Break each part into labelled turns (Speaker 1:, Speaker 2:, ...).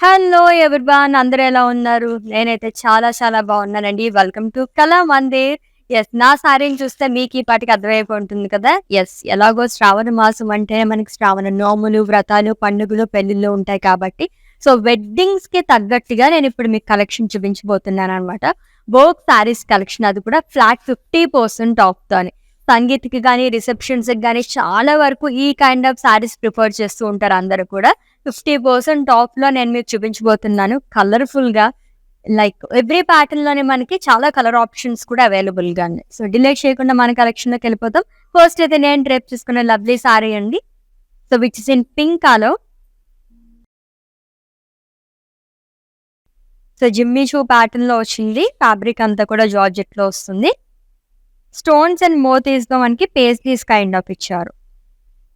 Speaker 1: Hello everyone, అందరూ ఎలా ఉన్నారు? నేనైతే చాలా చాలా బాగున్నానండి. వెల్కమ్ టు కళా మందిర్. నా సారీని చూస్తే మీకు ఈ పాటికి అర్థమైపోయి ఉంటుంది కదా. ఎలాగో శ్రావణ మాసం అంటే మనకి శ్రావణ నోములు, వ్రతాలు, పండుగలు, పెళ్లిళ్ళు ఉంటాయి కాబట్టి వెడ్డింగ్స్‌కి తగ్గట్టుగా నేను ఇప్పుడు మీకు కలెక్షన్ చూపించబోతున్నాననమాట. వోక్ సారీస్ కలెక్షన్, అది కూడా ఫ్లాట్ 50% ఆఫ్‌తోని. సంగీత్‌కి గాని, రిసెప్షన్స్‌కి గాని చాలా వరకు ఈ కైండ్ ఆఫ్ సారీస్ ప్రిఫర్ చేస్తూ ఉంటారు అందరూ కూడా. 50% ఆఫ్‌లో నేను మీకు చూపించబోతున్నాను. కలర్‌ఫుల్‌గా లైక్ ఎవ్రీ ప్యాటర్న్‌లోనే మనకి చాలా కలర్ ఆప్షన్స్ కూడా అవైలబుల్‌గా ఉన్నాయి. డిలే చేయకుండా మన కలెక్షన్‌లోకెళ్ళిపోతాం. ఫస్ట్ అయితే నేను డ్రేప్ చేసుకున్న లవ్లీ సారీ అండి. Which is in pink colour. Jimmy చూ ప్యాటర్న్‌లో వచ్చింది. ఫ్యాబ్రిక్ అంతా కూడా జార్జెట్‌లో వస్తుంది. స్టోన్స్ అండ్ మోతీస్‌తో మనకి పేస్లీస్ కైండ్ ఆఫ్ ఇచ్చారు.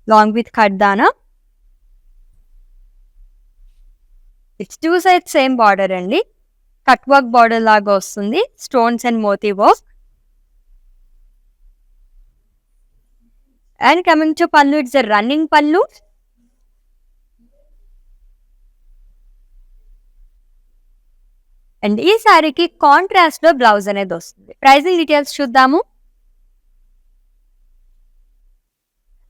Speaker 1: లాంగ్ విత్ ఖడ్దానా. ఇట్స్ 2 సైడ్స్ సేమ్ బార్డర్ అండి. కట్ వర్క్ బార్డర్ లాగా వస్తుంది. Stones and Moti work. And coming to pallu, it's a running pallu. And ఈ సారీకి కాంట్రాస్ట్ లో బ్లౌజ్ అనేది వస్తుంది. ప్రైసింగ్ డీటెయిల్స్ చూద్దాము.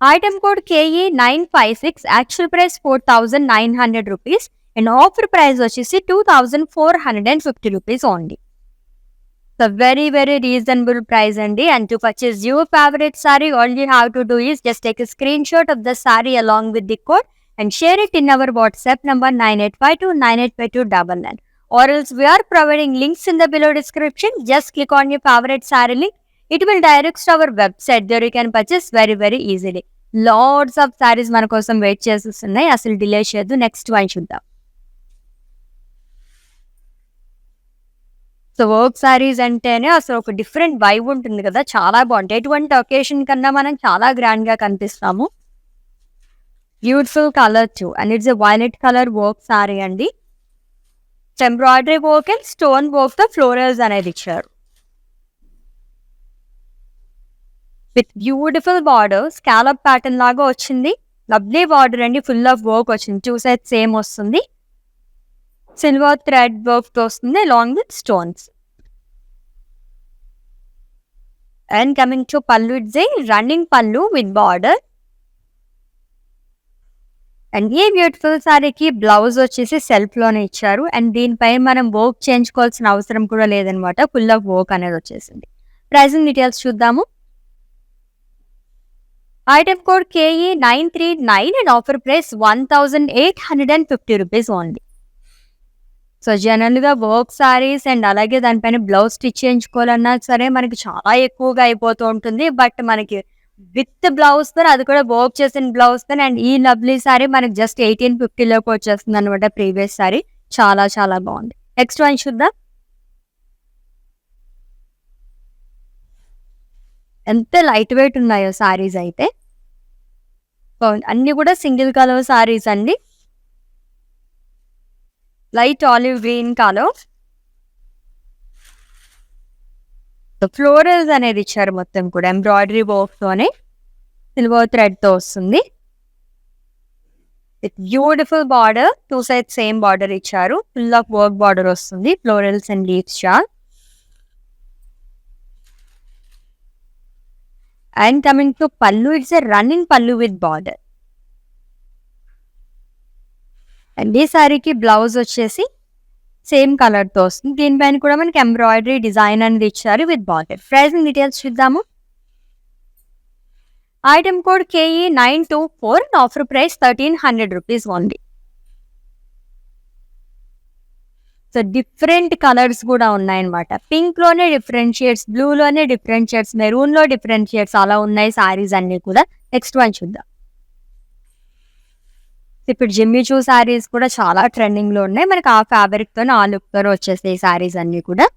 Speaker 1: Item code KE 956, actual price 4,900 rupees and offer price వచ్చేసి 2,450 rupees only. Very very reasonable price అండి. And to purchase your favorite saree, all you have to do is just take a screenshot of the saree along with the code and share it in our WhatsApp number 9852985299. Or else we are providing links in the below description. Just click on your favorite saree link. It will direct to our website. There you can purchase very very easily. Lots of sarees మన కోసం wait చేస్తున్నాయి. అసలు delay చేయొద్దు. Next one చూద్దాం. Work saris అంటేనే అసలు ఒక different vibe ఉంటుంది కదా, చాలా బాగుంటాయి. ఎటువంటి ఒకేషన్ కన్నా మనం చాలా గ్రాండ్ గా కనిపిస్తాము. Beautiful colour too, and it's a violet colour work sari అండి. Embroidery work and stone work తో ఫ్లోరల్స్ అనేది ఇచ్చారు. With beautiful border, scallop pattern లాగా వచ్చింది. లవ్లీ బార్డర్ అండి, ఫుల్ ఆఫ్ వర్క్ వచ్చింది. 2 సైడ్స్ సేమ్ వస్తుంది. సిల్వర్ థ్రెడ్ వర్క్ తో వస్తుంది along with stones. And coming to pallu, it's a running pallu with border. And ఈ బ్యూటిఫుల్ సారీకి బ్లౌజ్ వచ్చేసి సెల్ఫ్ లోనే ఇచ్చారు. అండ్ దీనిపై మనం వర్క్ చేయించుకోవాల్సిన అవసరం కూడా లేదనమాట. ఫుల్ ఆఫ్ వర్క్ అనేది వచ్చేసింది. ప్రైసింగ్ డీటెయిల్స్ చూద్దాము. Item code KE 939 and offer price 1,850 rupees only. General గా వర్క్ సారీస్ అండ్ అలాగే దానిపైన బ్లౌజ్ స్టిచ్ చేయించుకోవాలన్నా సరే మనకి చాలా ఎక్కువగా అయిపోతూ ఉంటుంది. బట్ మనకి విత్ బ్లౌజ్ తో, అది కూడా వర్క్ చేసిన బ్లౌజ్ తో, అండ్ ఈ లవ్లీ సారీ మనకి జస్ట్ 1850లోకి వచ్చేస్తుంది అనమాట. ప్రీవియస్ సారీ చాలా చాలా బాగుంది. నెక్స్ట్ వన్ చూద్దాం. ఎంత లైట్ వెయిట్ ఉన్నాయో సారీస్ అయితే. అన్ని కూడా సింగిల్ కలర్ సారీస్ అండి. Light olive green colour. Florals అనేది ఇచ్చారు మొత్తం కూడా ఎంబ్రాయిడరీ వర్క్ తోనే. సిల్వర్ థ్రెడ్ తో వస్తుంది. With beautiful border, 2 sides same border ఇచ్చారు. ఫుల్ ఆఫ్ వర్క్ బార్డర్ వస్తుంది. Florals and leaves shawl. And coming to pallu, it's a running pallu with border. And ఈ సారీకి బ్లౌజ్ వచ్చేసి సేమ్ కలర్ తో వస్తుంది. దీనిపైన కూడా మనకి ఎంబ్రాయిడరీ డిజైన్ అనేది ఇచ్చారు విత్ బార్డర్. ప్రైసింగ్ డీటెయిల్స్ చూద్దాము. Item code KE 924 and offer price 1,300 rupees only. Different colours కూడా ఉన్నాయన్నమాట. పింక్ లోనే డిఫరెంట్ షేడ్స్, బ్లూ లోనే డిఫరెంట్ షేడ్స్, మెరూన్ లో డిఫరెంట్ షేడ్స్, అలా ఉన్నాయి సారీస్ అన్ని కూడా. నెక్స్ట్ వన్ చూద్దాం. ఇప్పుడు జిమ్మీ చూ సారీస్ కూడా చాలా ట్రెండింగ్ లో ఉన్నాయి. మనకి ఆ ఫ్యాబ్రిక్ తో, ఆ లుక్ తో వచ్చేస్తాయి సారీస్ అన్ని కూడా.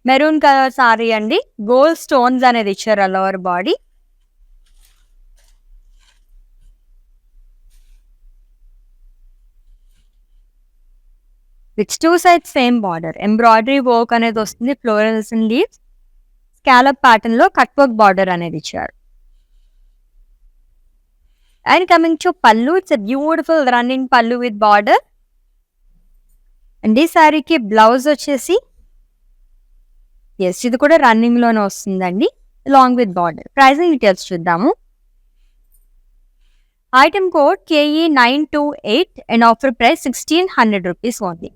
Speaker 1: మెరూన్ కలర్ సారీ అండి. గోల్డ్ స్టోన్స్ అనేది ఇచ్చారు lower body. With 2 sides same border. Embroidery work అనేది వస్తుంది. Florals and leaves. Scallop pattern లో కట్ వర్క్ బార్డర్ అనేది ఇచ్చారు. And coming to pallu, it's beautiful running pallu with border. And ఈ శారీకి బ్లౌజ్ వచ్చేసి ఇది కూడా రన్నింగ్ లోనే వస్తుందండి, long with border. Pricing details చూద్దాము. Item code KE928 and offer price 1600 rupees only.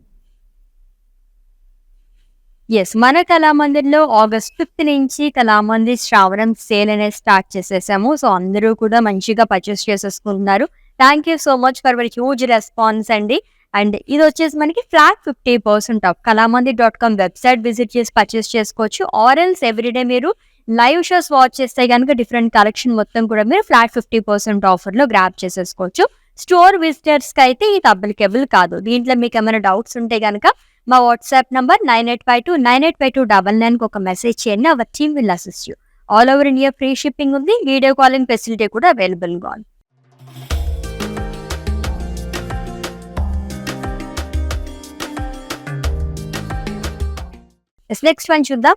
Speaker 1: మన కళామందిర్లో August 5th నుంచి కళామందిర్ శ్రావణం సేల్ అనేది స్టార్ట్ చేసేసాము. సో అందరూ కూడా మంచిగా పర్చేస్ చేసేసుకుంటున్నారు. Thank you so much for your huge response అండి. అండ్ ఇది వచ్చేసి మనకి flat 50% off. kalamandir.com website visit చేసి పర్చేస్ చేసుకోవచ్చు. ఆర్ ఎల్స్ ఎవ్రీడే మీరు లైవ్ షోస్ వాచ్ చేస్తే కనుక డిఫరెంట్ కలెక్షన్ మొత్తం కూడా మీరు ఫ్లాట్ 50% ఆఫర్లో గ్రాప్ చేసేసుకోవచ్చు. స్టోర్ విజిటర్స్కి అయితే ఇది అప్లికేబుల్ కాదు. దీంట్లో మీకు ఏమైనా డౌట్స్ ఉంటే కనుక మా వాట్సాప్ నంబర్ 9852985299 ఒక మెసేజ్ చేయండి. Our team will assist you. All over India free shipping ఉంది. వీడియో కాలింగ్ ఫెసిలిటీ కూడా అవైలబుల్గా ఉంది. నెక్స్ట్ వన్ చూద్దాం.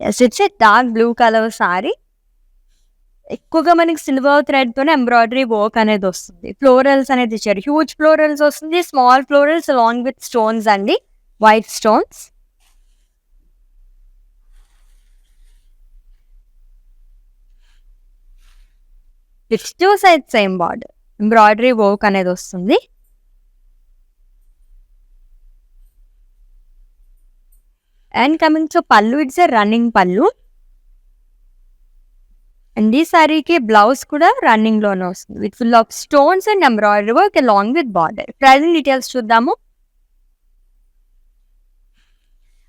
Speaker 1: It's a dark blue colour sari. ఎక్కువగా మనకి సిల్వర్ థ్రెడ్ తోనే ఎంబ్రాయిడరీ వర్క్ అనేది వస్తుంది. ఫ్లోరల్స్ అనేది ఇచ్చారు. హ్యూజ్ ఫ్లోరల్స్ వస్తుంది, small florals along with stones అండి, white stones. It's two side same border, embroidery work అనేది వస్తుంది. And coming to pallu, it's a running pallu. And ఈ సారీకి బ్లౌజ్ కూడా రన్నింగ్ లోనే వస్తుంది with full of stones and embroidery work along with border. Pricing details చూద్దాము.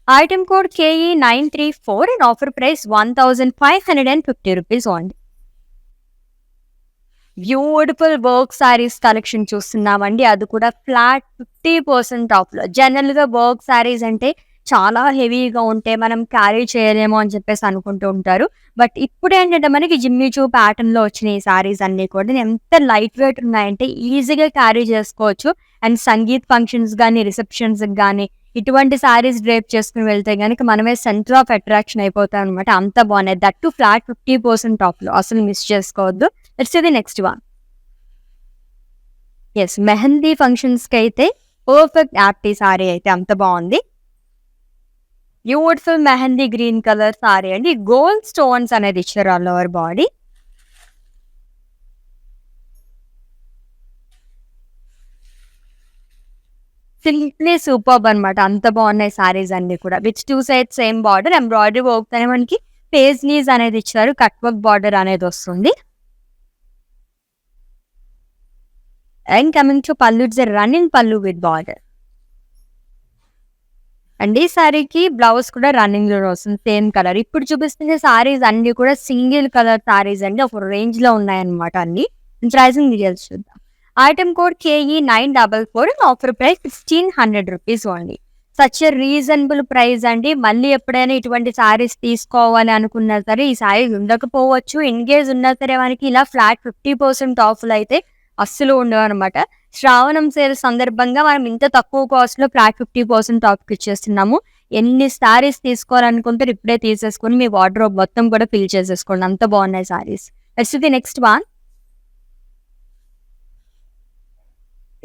Speaker 1: Item code KE934 and offer price 1550 rupees only. Beautiful work saris collection చూస్తున్నామండి, అది కూడా flat 50% ఆఫ్లో. జనరల్గా వర్క్ సారీస్ అంటే చాలా హెవీగా ఉంటే మనం క్యారీ చేయలేమో అని చెప్పేసి అనుకుంటూ ఉంటారు. బట్ ఇప్పుడు ఏంటంటే మనకి జిమ్మి చూ ప్యాటర్న్లో వచ్చిన ఈ సారీస్ అన్నీ కూడా ఎంత లైట్ వెయిట్ ఉన్నాయంటే ఈజీగా క్యారీ చేసుకోవచ్చు. అండ్ సంగీత్ ఫంక్షన్స్ కానీ రిసెప్షన్స్కి కానీ ఇటువంటి సారీస్ డ్రేప్ చేసుకుని వెళ్తే కనుక మనమే సెంటర్ ఆఫ్ అట్రాక్షన్ అయిపోతాం అనమాట. అంత బాగున్నాయి. దట్ టు ఫ్లాట్ 50% ఆఫ్లో, అసలు మిస్ చేసుకోవద్దు. It's the next one. Mehndi ఫంక్షన్స్కి అయితే పర్ఫెక్ట్ యాప్టీ సారీ అయితే అంత బాగుంది. Beautiful mehndi green colour sari అండి. గోల్డ్ స్టోన్స్ అనేది ఇచ్చారు all over body. Simply superb అనమాట, అంత బాగున్నాయి సారీస్ అన్ని కూడా. With two side same border, embroidery work తోనే మనకి పేజ్ నీస్ అనేది ఇచ్చారు, కట్ వర్క్ బార్డర్ అనేది వస్తుంది. And coming to pallu, it's running pallu with border. And ఈ సారీకి బ్లౌజ్ కూడా రన్నింగ్ లో వస్తుంది, సేమ్ కలర్. ఇప్పుడు చూపిస్తున్న సారీస్ అన్ని కూడా సింగిల్ కలర్ సారీస్ అండి, ఒక రేంజ్ లో ఉన్నాయన్నమాట అన్ని. ప్రైసింగ్ డీటెయిల్స్ చూద్దాం. Item code KE944 offer price 1600 rupees only. Such a reasonable price అండి. మళ్ళీ ఎప్పుడైనా ఇటువంటి సారీస్ తీసుకోవాలి అనుకున్నా సరే ఈ సారీస్ ఉండకపోవచ్చు. ఇన్ కేస్ ఉన్నా సరే మనకి ఇలా ఫ్లాట్ 50% ఆఫ్లు అయితే అస్సలు ఉండవు అనమాట. శ్రావణం సేల్ సందర్భంగా మనం ఇంత తక్కువ కాస్ట్ లో ఫ్లాట్ 50% ఆఫ్ ఇచ్చేస్తున్నాము. ఎన్ని సారీస్ తీసుకోవాలనుకుంటే ఇప్పుడే తీసేసుకొని మీ వార్డ్రోబ్ మొత్తం కూడా ఫిల్ చేసేసుకోండి, అంత బాగున్నాయి సారీస్. Next one.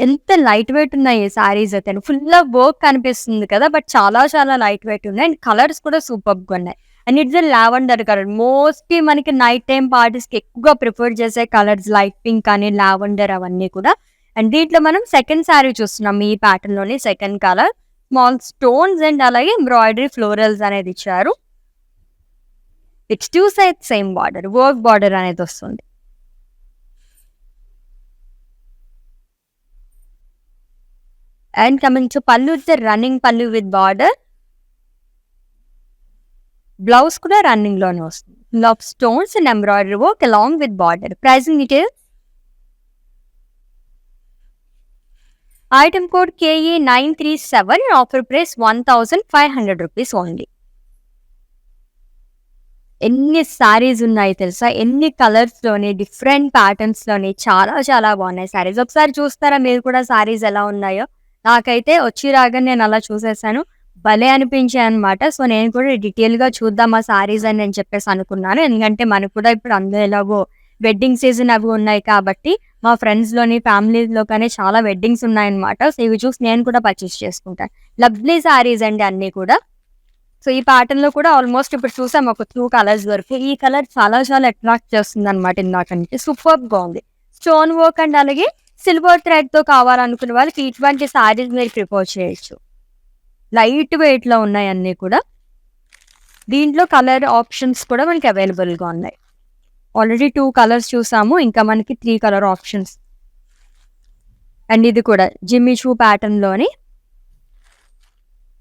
Speaker 1: ఎంత లైట్ వెయిట్ ఉన్నాయి ఈ సారీస్ అయితే, ఫుల్ ఆఫ్ వర్క్ కనిపిస్తుంది కదా, బట్ చాలా చాలా లైట్ వెయిట్ ఉన్నాయి. అండ్ కలర్స్ కూడా సూపర్గా ఉన్నాయి. And it's lavender colour. Mostly మనకి నైట్ టైం పార్టీస్కి ఎక్కువగా ప్రిఫర్ చేసే కలర్స్ లైట్ పింక్ అని లావెండర్ అవన్నీ కూడా. అండ్ దీంట్లో మనం సెకండ్ శారీ చూస్తున్నాం ఈ ప్యాటర్న్ లోని. Second colour small stones and అలాగే ఎంబ్రాయిడరీ ఫ్లోరల్స్ అనేది ఇచ్చారు. It's two side same border, work border అనేది వస్తుంది. And coming to pallu, it's running pallu with border. Blouse కూడా రన్నింగ్ లోనే వస్తుంది. Love stones and embroidery work along with border. Pricing details. Item code KE937 offer price 1500 rupees only. ఎన్ని సారీస్ ఉన్నాయి తెలుసా, ఎన్ని colours లోని, డిఫరెంట్ ప్యాటర్న్స్ లోని, చాలా చాలా బాగున్నాయి సారీస్. ఒకసారి చూస్తారా మీరు కూడా సారీస్ ఎలా ఉన్నాయో? నాకైతే వచ్చి రాగానే నేను అలా చూసేసాను. భలే అనిపించాయి అనమాట. సో, నేను కూడా డీటెయిల్‌గా చూద్దాం ఆ సారీస్ అని నేను చెప్పేసి అనుకున్నాను. ఎందుకంటే మనకు కూడా ఇప్పుడు అందులో ఎలాగో వెడ్డింగ్ సీజన్ అవి ఉన్నాయి కాబట్టి, మా ఫ్రెండ్స్‌లోని, ఫ్యామిలీలో కానీ చాలా వెడ్డింగ్స్ ఉన్నాయన్నమాట. సో, ఇవి చూసి నేను కూడా పర్చేస్ చేసుకుంటాను. లవ్లీ సారీస్ అండి అన్నీ కూడా. సో, ఈ ప్యాటర్న్‌లో కూడా ఆల్మోస్ట్ ఇప్పుడు చూసాం ఒక 2 కలర్స్ వరకు. ఈ కలర్ చాలా చాలా అట్రాక్ట్ చేస్తుందన్నమాట ఇందాకంటే. సూపర్బ్‌గా ఉంది. స్టోన్ వర్క్ అండ్ అలాగే సిల్వర్ థ్రెడ్‌తో కావాలనుకునే వాళ్ళకి ఇటువంటి సారీస్ మీరు ప్రిఫర్ చేయొచ్చు. లైట్ వెయిట్‌లో ఉన్నాయి అన్నీ కూడా. దీంట్లో కలర్ ఆప్షన్స్ కూడా మనకి అవైలబుల్‌గా ఉన్నాయి. ఆల్రెడీ 2 కలర్స్ చూసాము. ఇంకా మనకి 3 కలర్ ఆప్షన్స్. అండ్ ఇది కూడా జిమ్మి చూ ప్యాటర్న్‌లోని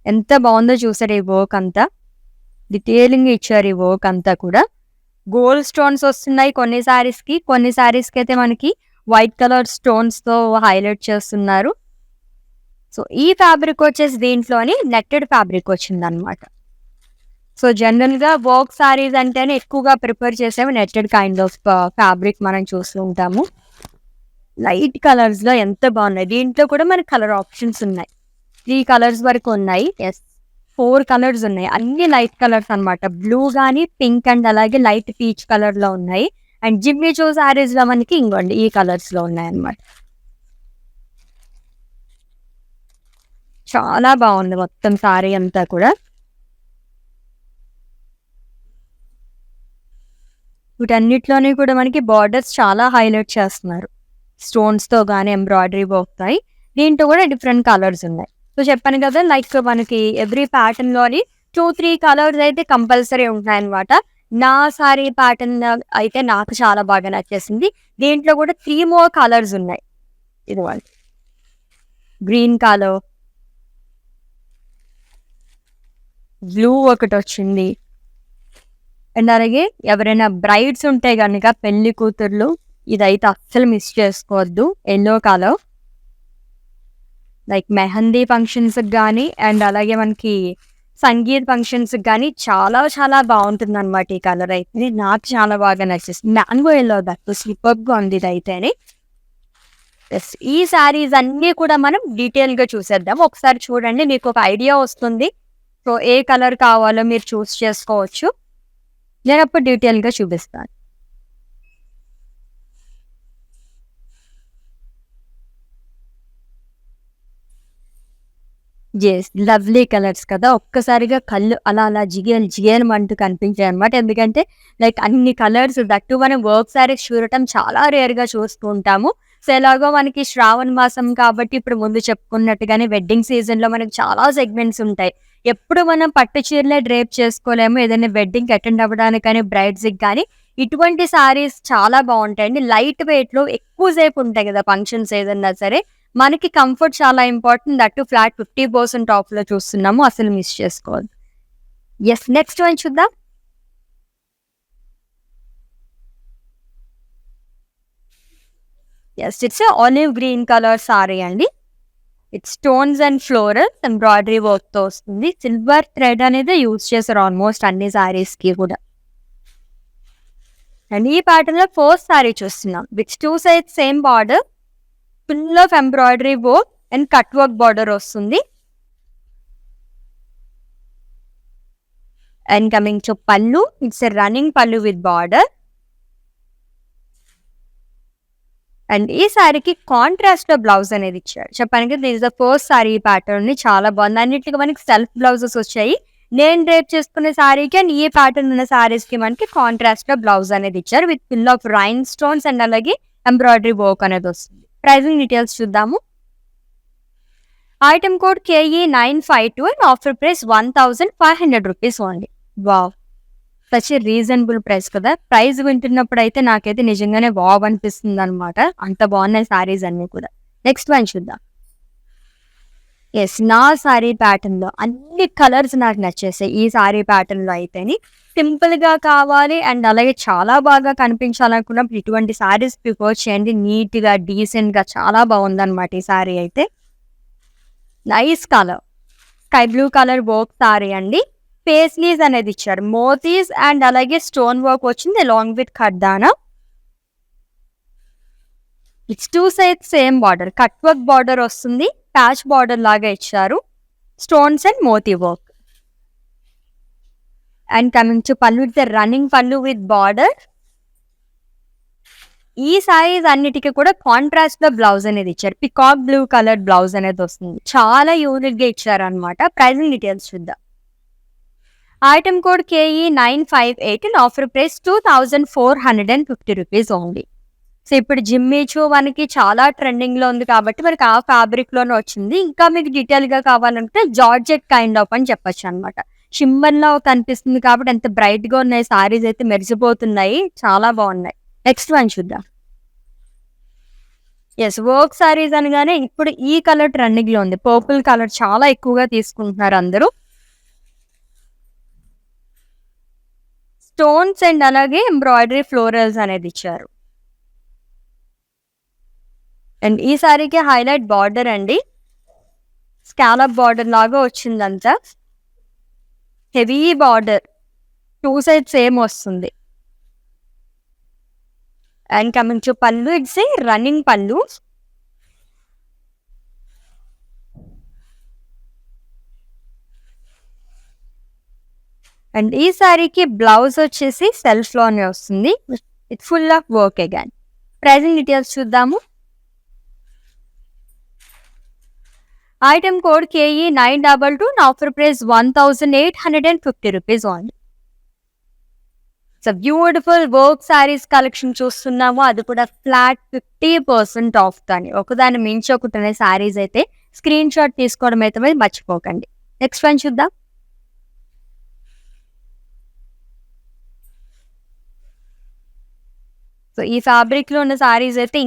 Speaker 1: ఎంత బావుందో చూసారా ఈ వర్క్ అంతా. డీటెయిలింగ్ ఇచ్చారు ఈ వర్క్ అంతా కూడా. గోల్డ్ స్టోన్స్ వస్తున్నాయి కొన్ని సారీస్‌కి. కొన్ని సారీస్‌కైతే మనకి వైట్ కలర్ స్టోన్స్‌తో హైలైట్ చేస్తున్నారు. సో, ఈ ఫ్యాబ్రిక్ వచ్చేసి దీంట్లోని నెట్టెడ్ ఫ్యాబ్రిక్ వచ్చిందనమాట. సో, జనరల్‌గా వర్క్ సారీస్ అంటేనే ఎక్కువగా ప్రిఫర్ చేసేవి నెట్టెడ్ కైండ్ ఆఫ్ ఫ్యాబ్రిక్ మనం చూస్తూ ఉంటాము. లైట్ కలర్స్‌లో ఎంత బావున్నాయి. దీంట్లో కూడా మనకి కలర్ ఆప్షన్స్ ఉన్నాయి. 3 కలర్స్ వరకు ఉన్నాయి. యెస్. 4 కలర్స్ ఉన్నాయి. అన్ని లైట్ కలర్స్ అనమాట. బ్లూ గాని, పింక్ అండ్ అలాగే లైట్ పీచ్ కలర్‌లో ఉన్నాయి. అండ్ జిమ్మి చూ సారీస్‌లో మనకి ఇంగోండి ఈ కలర్స్‌లో ఉన్నాయన్నమాట. చాలా బావుంది మొత్తం సారీ అంతా కూడా. వీటన్నిటిలోని కూడా మనకి బార్డర్స్ చాలా హైలైట్ చేస్తున్నారు. స్టోన్స్‌తో గాని, ఎంబ్రాయిడరీ వర్క్‌తో. దీంట్లో కూడా డిఫరెంట్ కలర్స్ ఉన్నాయి. సో, చెప్పాను కదా లైక్ మనకి ఎవ్రీ ప్యాటర్న్‌లోని 2, 3 కలర్స్ అయితే కంపల్సరీ ఉంటాయన్నమాట. నా సారీ ప్యాటర్న్ అయితే నాకు చాలా బాగా నచ్చేసింది. దీంట్లో కూడా 3 మోర్ కలర్స్ ఉన్నాయి. ఇదిగోండి. గ్రీన్ కలర్, బ్లూ ఒకటొచ్చింది. అండ్ అలాగే ఎవరైనా బ్రైడ్స్ ఉంటే గనక పెళ్లి కూతుర్లు ఇదైతే అస్సలు మిస్ చేసుకోవద్దు. Yellow colour. లైక్ మెహందీ ఫంక్షన్స్‌కి గానీ అండ్ అలాగే మనకి సంగీత్ ఫంక్షన్స్‌కి గానీ చాలా చాలా బావుంటుందనమాట ఈ కలర్ అయితే. నాకు చాలా బాగా నచ్చేసింది. మ్యాంగో యెల్లో దట్ సూపర్బ్‌గా ఉంది ఇదైతేని. యెస్. ఈ సారీస్ అన్నీ కూడా మనం డీటెయిల్‌గా చూసేద్దాం. ఒకసారి చూడండి మీకు ఒక ఐడియా వస్తుంది. సో, ఏ కలర్ కావాలో మీరు చూస్ చేసుకోవచ్చు. నేనప్పుడు డీటెయిల్‌గా చూపిస్తాను. యెస్. లవ్లీ కలర్స్ కదా! ఒక్కసారిగా కళ్ళు అలా అలా జిగేల్ జిగేల్‌మంటూ కనిపించాయన్నమాట. ఎందుకంటే లైక్ అన్ని కలర్స్ దట్టు మనం వర్క్ సారీస్ చూడటం చాలా రేర్‌గా చూస్తూ ఉంటాము. సో, ఎలాగో మనకి శ్రావణ మాసం కాబట్టి ఇప్పుడు ముందు చెప్పుకున్నట్టుగానే వెడ్డింగ్ సీజన్‌లో మనకు చాలా సెగ్మెంట్స్ ఉంటాయి. ఎప్పుడు మనం పట్టు చీరలే డ్రేప్ చేసుకోలేము. ఏదైనా వెడ్డింగ్‌కి అటెండ్ అవ్వడానికి కానీ, బ్రైడ్స్‌కి కానీ ఇటువంటి సారీస్ చాలా బావుంటాయండి. లైట్ వెయిట్‌లో ఎక్కువ సేపు ఉంటాయి కదా! ఫంక్షన్స్ ఏదన్నా సరే. మనకి కంఫర్ట్ చాలా ఇంపార్టెంట్. దట్టు ఫ్లాట్ 50% ఆఫ్‌లో చూస్తున్నాము. అసలు మిస్ చేసుకోవద్దు. యెస్. నెక్స్ట్ వన్ చూద్దాం. Yes. It's a olive green colour sari అండి. It's stones and floral embroidery వర్క్‌తో వస్తుంది. సిల్వర్ థ్రెడ్ అనేది యూజ్ చేశారు ఆల్మోస్ట్ అన్ని సారీస్‌కి కూడా. అండ్ ఈ ప్యాటర్న్‌లో ఫస్ట్ సారీ చూస్తున్నాం. Which 2 sides same border. Full of embroidery work and cut work border వస్తుంది. And coming to pallu. It's a running pallu with border. And ఈ సారీకి కాంట్రాస్ట్‌లో బ్లౌజ్ అనేది ఇచ్చాడు. చెప్పాను కదా! This is the first sorry ఈ ప్యాటర్న్‌ని చాలా బాగుంది. అన్నిట్లికి మనకి సెల్ఫ్ బ్లౌజెస్ వచ్చాయి. నేను డ్రేప్ చేసుకునే సారీకి అండ్ ఈ ప్యాటర్న్ ఉన్న సారీస్‌కి మనకి కాంట్రాస్ట్‌లో బ్లౌజ్ అనేది ఇచ్చారు. With full of rain stones and అలాగే ఎంబ్రాయిడరీ వర్క్ అనేది వస్తుంది. ప్రైజింగ్ డీటెయిల్స్ చూద్దాము. Item code KE952 and offer price ₹1,500 only. Wow! Such a reasonable price కదా! ప్రైస్ వింటున్నప్పుడైతే నాకైతే నిజంగానే వావ్ అనిపిస్తుందనమాట. అంత బాగున్నాయి సారీస్ అన్నీ కూడా. నెక్స్ట్ వన్ చూద్దాం. యెస్. నా సారీ ప్యాటర్న్‌లో అన్ని కలర్స్ నాకు నచ్చేసాయి. ఈ సారీ ప్యాటర్న్‌లో అయితేని. సింపుల్‌గా కావాలి అండ్ అలాగే చాలా బాగా కనిపించాలనుకున్నప్పుడు ఇటువంటి సారీస్ ప్రిఫర్ చేయండి. నీట్‌గా, డీసెంట్‌గా చాలా బాగుందనమాట ఈ సారీ అయితే. Nice colour. Sky blue colour work sari అండి. పేస్లీస్ అనేది ఇచ్చారు. మోతీస్ అండ్ అలాగే స్టోన్ వర్క్ వచ్చింది అలాంగ్ విత్ ఖర్దానా. It's 2 sides same border. Cut work border వస్తుంది. ప్యాచ్ బార్డర్ లాగా ఇచ్చారు. Stones and Moti work. And coming to pallu, with the running pallu with border. ఈ సారీస్ అన్నిటికీ కూడా కాంట్రాస్ట్ లో బ్లౌజ్ అనేది ఇచ్చారు. పికాక్ బ్లూ కలర్ బ్లౌజ్ అనేది వస్తుంది. చాలా యూనిక్ గా ఇచ్చారు అనమాట. ప్రైజింగ్ డీటెయిల్స్ చూద్దాం. Item code KE958 and offer price 2450 rupees only. So ఇప్పుడు జిమ్మీచూ మనకి చాలా ట్రెండింగ్ లో ఉంది కాబట్టి మనకి ఆ ఫ్యాబ్రిక్ లోనే వచ్చింది. ఇంకా మీకు డీటెయిల్ గా కావాలంటే జార్జెట్ కైండ్ ఆఫ్ అని చెప్పొచ్చు అనమాట. షిమ్మర్ లా కనిపిస్తుంది కాబట్టి ఎంత బ్రైట్ గా ఉన్నాయి సారీస్, అయితే మెరిసిపోతున్నాయి, చాలా బాగున్నాయి. నెక్స్ట్ వన్ చూద్దాం. ఎస్, వర్క్ సారీస్ అనగానే ఇప్పుడు ఈ కలర్ ట్రెండింగ్ లో ఉంది. పర్పుల్ కలర్ చాలా ఎక్కువగా తీసుకుంటున్నారు అందరూ. స్టోన్స్ అండ్ అలాగే ఎంబ్రాయిడరీ ఫ్లోరల్స్ అనేది ఇచ్చారు. అండ్ ఈ సారీకి హైలైట్ బార్డర్ అండి. స్కాలప్ బార్డర్ లాగా వచ్చిందంతా. హెవీ బార్డర్, 2 సైడ్స్ సేమ్ వస్తుంది. And coming to pallu, it's a running pallu. And ఈ సారీకి బ్లౌజ్ వచ్చేసి సెల్ఫ్ లోనే వస్తుంది. It full of work again. Pricing details చూద్దాము. Item code KE922 and offer price 1850 rupees only. So beautiful work saris collection చూస్తున్నాము. అది కూడా ఫ్లాట్ 50% ఆఫ్. కానీ ఒకదాని మించి ఒకటి సారీస్ అయితే స్క్రీన్ షాట్ తీసుకోవడం అయితే మర్చిపోకండి. నెక్స్ట్ వన్ చూద్దాం. సో ఈ ఫ్యాబ్రిక్ లో ఉన్న సారీస్ అయితే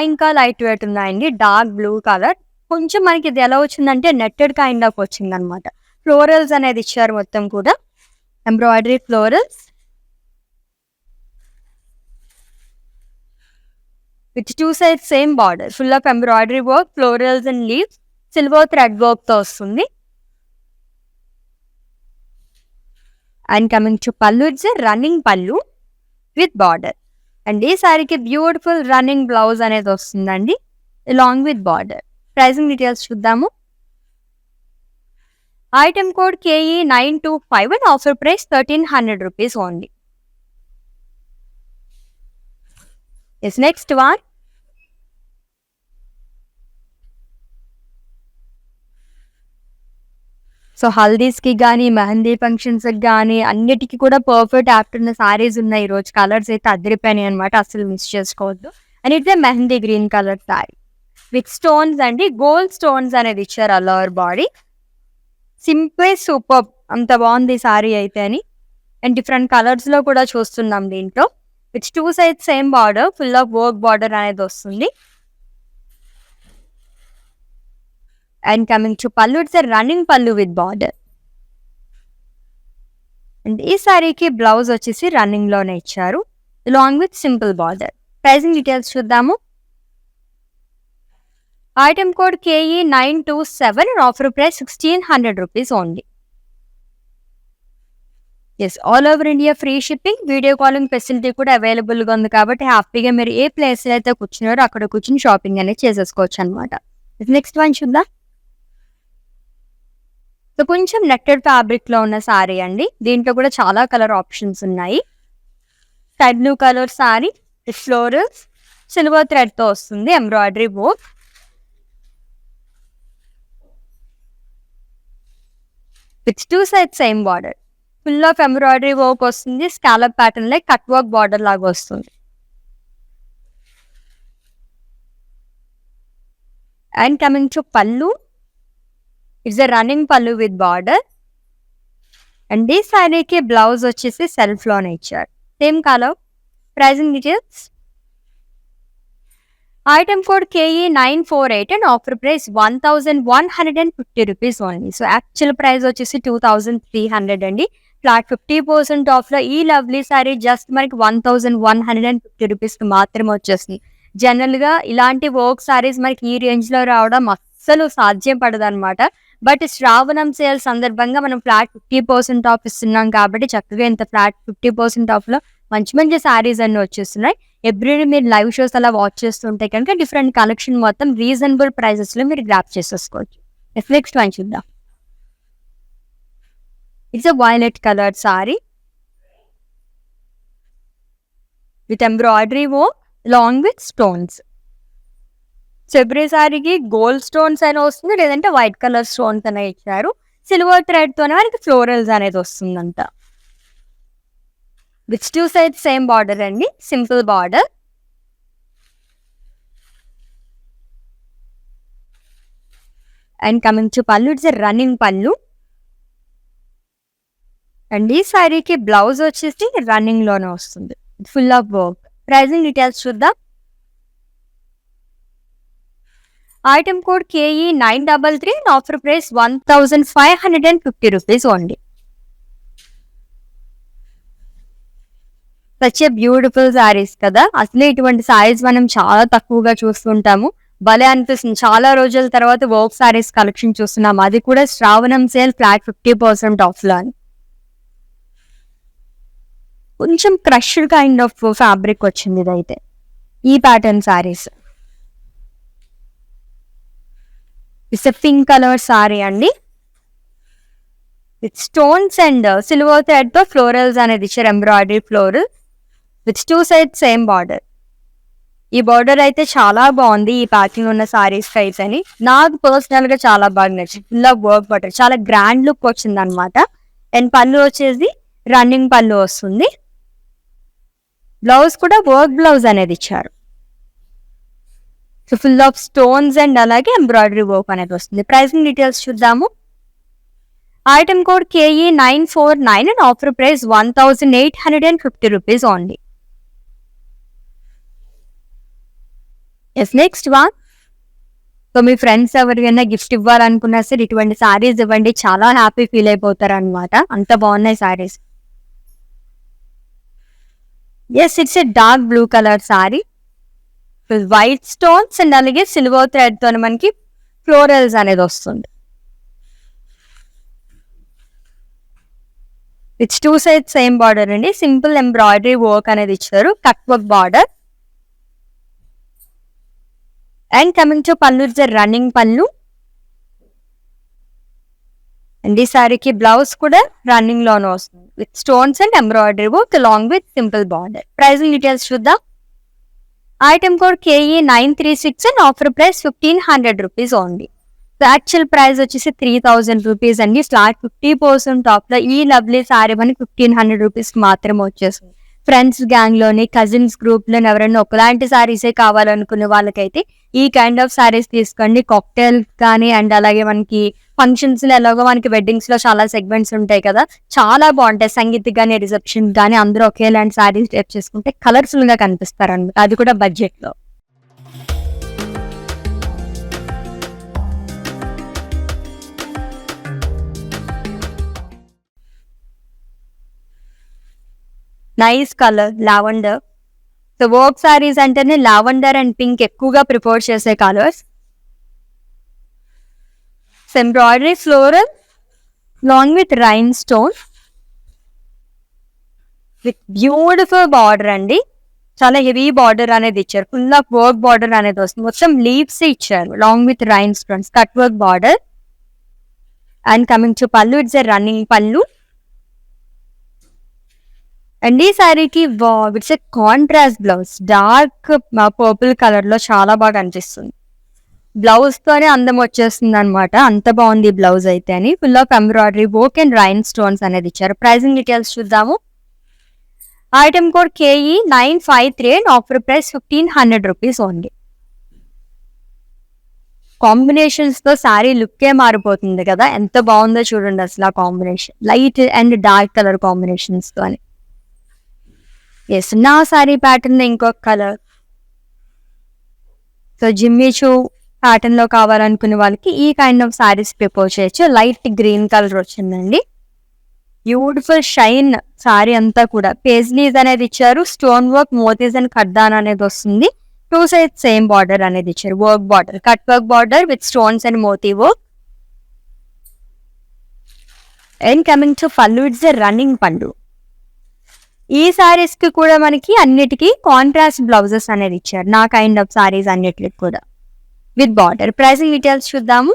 Speaker 1: ఇంకా లైట్ వెయిట్ ఉన్నాయండి. Dark blue colour. కొంచెం మనకి ఇది ఎలా వచ్చిందంటే నెట్టెడ్ కైండ్ ఆఫ్ వచ్చింది అనమాట. ఫ్లోరల్స్ అనేది ఇచ్చారు మొత్తం కూడా. Embroidery florals with 2 sides same border. Full of embroidery work, florals and leaves, silver thread work తో వస్తుంది. And coming to pallu, it's running pallu with border. And ఈ సారీకి బ్యూటిఫుల్ రన్నింగ్ బ్లౌజ్ అనేది వస్తుందండి along with border. Pricing details చూద్దాము. Item code KE925 and offer price 1300 rupees only. Yes, next one. So haldis కి కానీ, mehndi functions కి కానీ అన్నిటికీ కూడా పర్ఫెక్ట్ ఆఫ్టర్నూన్ సారీస్ ఉన్నాయి. ఈ రోజు కలర్స్ అయితే అదిరిపోయినాయి అనమాట. అసలు మిస్ చేసుకోవద్దు. And it's mehndi green colour sari with stones అండి. గోల్డ్ స్టోన్స్ అనేది ఇచ్చారు all over body. Simple super, అంత బాగుంది సారీ అయితే అని. అండ్ డిఫరెంట్ కలర్స్ లో కూడా చూస్తున్నాం దీంట్లో. With 2 sides same border, full of work border అనేది వస్తుంది. And coming to pallu, it's running pallu with border. And ఈ సారీకి బ్లౌజ్ వచ్చేసి రన్నింగ్ లోనే ఇచ్చారు along with simple border. Pricing details చూద్దాము. Item code KE927 and offer price 1600 rupees only. Yes, all over India free shipping, video calling facility కూడా అవైలబుల్గా ఉంది కాబట్టి హ్యాపీగా మీరు ఏ ప్లేస్ అయితే కూర్చున్నారో అక్కడ కూర్చుని షాపింగ్ అనేది చేసేసుకోవచ్చు అనమాట. నెక్స్ట్ వన్ చూద్దాం. సో కొంచెం నెట్టెడ్ ఫ్యాబ్రిక్ లో ఉన్న సారీ అండి. దీంట్లో కూడా చాలా కలర్ ఆప్షన్స్ ఉన్నాయి. Sky blue colour sari, floral silver thread తో వస్తుంది. Embroidery work with 2 sides same border. Full of embroidery work వస్తుంది. Scallop pattern like cut work border లాగా వస్తుంది. And coming to pallu, it's running pallu with border. And ఈ సారీకి blouse వచ్చేసి self లోనే ఇచ్చారు, same colour. Pricing details. Item code KE948 and offer price 1150 rupees only. So actual price వచ్చేసి 2300 అండి. Flat 50% of లో ఈ లవ్లీ సారీ జస్ట్ మనకి 1150 రూపీస్ మాత్రమే వచ్చేస్తుంది. జనరల్ గా ఇలాంటి వర్క్ సారీస్ మనకి ఈ రేంజ్ లో రావడం అస్సలు సాధ్యం పడదు అనమాట. బట్ శ్రావణం సేల్ సందర్భంగా మనం ఫ్లాట్ 50% ఆఫ్ ఇస్తున్నాం కాబట్టి చక్కగా ఇంత ఫ్లాట్ 50% ఆఫ్ లో మంచి మంచి సారీస్ అన్ని వచ్చేస్తున్నాయి. ఎవ్రీడే మీరు లైవ్ షోస్ అలా వాచ్ చేస్తుంటే కనుక డిఫరెంట్ కలెక్షన్ మొత్తం రీజనబుల్ ప్రైసెస్ లో మీరు గ్రాప్ చేసేసుకోవచ్చు. నెక్స్ట్ వన్ చూద్దాం. It's a violet colour sari with embroidery work long with stones. So every సారీకి గోల్డ్ స్టోన్స్ అని వస్తుంది, లేదంటే వైట్ కలర్ స్టోన్స్ అనే ఇచ్చారు. సిల్వర్ థ్రెడ్ తోనే మనకి ఫ్లోరల్స్ అనేది వస్తుందంట. Which two sides same border అండి, simple border. And coming to pallu, it's running pallu. And ఈ సారీకి బ్లౌజ్ వచ్చేసి రన్నింగ్ లోనే వస్తుంది, full of work. Pricing details చూద్దాం. Item code KE 933, offer price 1550 rupees only. Such a beautiful saris కదా, అసలు ఇటువంటి సారీస్ మనం చాలా తక్కువగా చూస్తుంటాము. భలే అనిపిస్తుంది, చాలా రోజుల తర్వాత వర్క్ సారీస్ కలెక్షన్ చూస్తున్నాం, అది కూడా శ్రావణం సేల్ ఫ్లాట్ 50% ఆఫ్ లో. కొంచెం క్రష్డ్ కైండ్ ఆఫ్ ఫ్యాబ్రిక్ వచ్చింది ఇదైతే, ఈ pattern saris. It's pink colour sari అండి, with stones and silver thread తో ఫ్లోరల్స్ అనేది ఇచ్చారు, embroidery floral with two side same border. ఈ బార్డర్ అయితే చాలా బాగుంది ఈ ప్యాకింగ్ ఉన్న సారీస్ అయితే అని నాకు పర్సనల్ గా చాలా బాగా నచ్చింది. ఫుల్ ఆఫ్ వర్క్ బార్డర్, చాలా గ్రాండ్ లుక్ వచ్చింది అనమాట. అండ్ పళ్ళు వచ్చేసి రన్నింగ్ పళ్ళు వస్తుంది. బ్లౌజ్ కూడా వర్క్ బ్లౌజ్ అనేది ఇచ్చారు. So full of stones and అలాగే ఎంబ్రాయిడరీ వర్క్ అనేది వస్తుంది. ప్రైసింగ్ డీటెయిల్స్ చూద్దాము. Item code KE 949 and offer price 1850 rupees only. Yes next one. So మీ ఫ్రెండ్స్ ఎవరికైనా గిఫ్ట్ ఇవ్వాలనుకున్నా సరే ఇటువంటి సారీస్ ఇవ్వండి, చాలా హ్యాపీ ఫీల్ అయిపోతారు అనమాట, అంత బాగున్నాయి saris. Yes it's a dark blue colour sari, white stones and అలాగే సిల్వర్ థ్రెడ్ తో మనకి ఫ్లోరల్స్ అనేది వస్తుంది. It's two side same border అండి, సింపుల్ ఎంబ్రాయిడరీ వర్క్ అనేది ఇచ్చారు, cut work border. And coming to pallu, it's running pallu. And ఈ సారీకి బ్లౌజ్ కూడా రన్నింగ్ లోనే వస్తుంది, with stones and embroidery work along with simple border. Pricing details చూద్దాం. Item code KE 936 and offer price 1500 rupees only. Actual price వచ్చేసి 3000 rupees అండి, flat 50% of లో ఈ లవ్లీ సారీ మనకి 1500 రూపీస్ మాత్రమే వచ్చేస్తుంది. ఫ్రెండ్స్ గ్యాంగ్ లోని, కజిన్స్ గ్రూప్ లో ఎవరైనా ఒకలాంటి సారీసే కావాలనుకునే వాళ్ళకైతే ఈ కైండ్ ఆఫ్ సారీస్ తీసుకోండి. కాక్టైల్ కానీ అండ్ అలాగే మనకి ఫంక్షన్స్ లో ఎలాగో మనకి వెడ్డింగ్స్ లో చాలా సెగ్మెంట్స్ ఉంటాయి కదా, చాలా బాగుంటాయి. సంగీత్ కానీ రిసెప్షన్ కానీ అందరూ ఒకేలాంటి సారీస్ డ్రెస్ చేసుకుంటే కలర్ఫుల్ గా కనిపిస్తారు అన్నమాట, అది కూడా బడ్జెట్ లో. Nice colour lavender. So work saris అంటేనే లావెండర్ అండ్ పింక్ ఎక్కువగా ప్రిఫర్ చేసే colours. Embroidery floral long with rain stone with beautiful border అండి, చాలా హెవీ బార్డర్ అనేది ఇచ్చారు, ఫుల్ ఆఫ్ వర్క్ బార్డర్ అనేది వస్తుంది. మొత్తం లీవ్స్ ఇచ్చారు long with rhinestones, cut work border. And coming to pallu, it's a running pallu. And ఈ సారీకి it's a contrast blouse, dark purple colour లో చాలా బాగా అనిపిస్తుంది. బ్లౌజ్ తోనే అందం వచ్చేస్తుంది అనమాట, అంత బాగుంది బ్లౌజ్ అయితే అని. Full of embroidery work and rain stones అనేది ఇచ్చారు. ప్రైసింగ్ డీటెయిల్స్ చూద్దాము. Item code KE 953 and offer price 1500 rupees only. Combinations తో సారీ లుక్కే మారిపోతుంది కదా, ఎంత బాగుందో చూడండి అసలు ఆ combination, light and dark colour combinations తో అని. ఎస్ నా సారీ ప్యాటర్న్ ఇంకొక కలర్. సో జిమ్మిచూ ప్యాటర్న్ లో కావాలనుకునే వాళ్ళకి ఈ కైండ్ ఆఫ్ సారీస్ ప్రిఫర్ చేయొచ్చు. లైట్ గ్రీన్ కలర్ వచ్చిందండి, బ్యూటిఫుల్ షైన్ సారీ అంతా కూడా. పేజ్లీస్ అనేది ఇచ్చారు, స్టోన్ వర్క్, మోతీస్ అండ్ కడ్దాన్ అనేది వస్తుంది. టూ సైడ్ సేమ్ బార్డర్ అనేది ఇచ్చారు, work border, cut work border with stones and Moti work. And coming to pallu, it's a running pallu. ఈ సారీస్ కి కూడా మనకి అన్నిటికీ కాంట్రాస్ట్ బ్లౌజెస్ అనేది ఇచ్చారు, నా కైండ్ ఆఫ్ సారీస్ అన్నిటికి కూడా విత్ బార్డర్. ప్రైసింగ్ డీటెయిల్స్ చూద్దాము.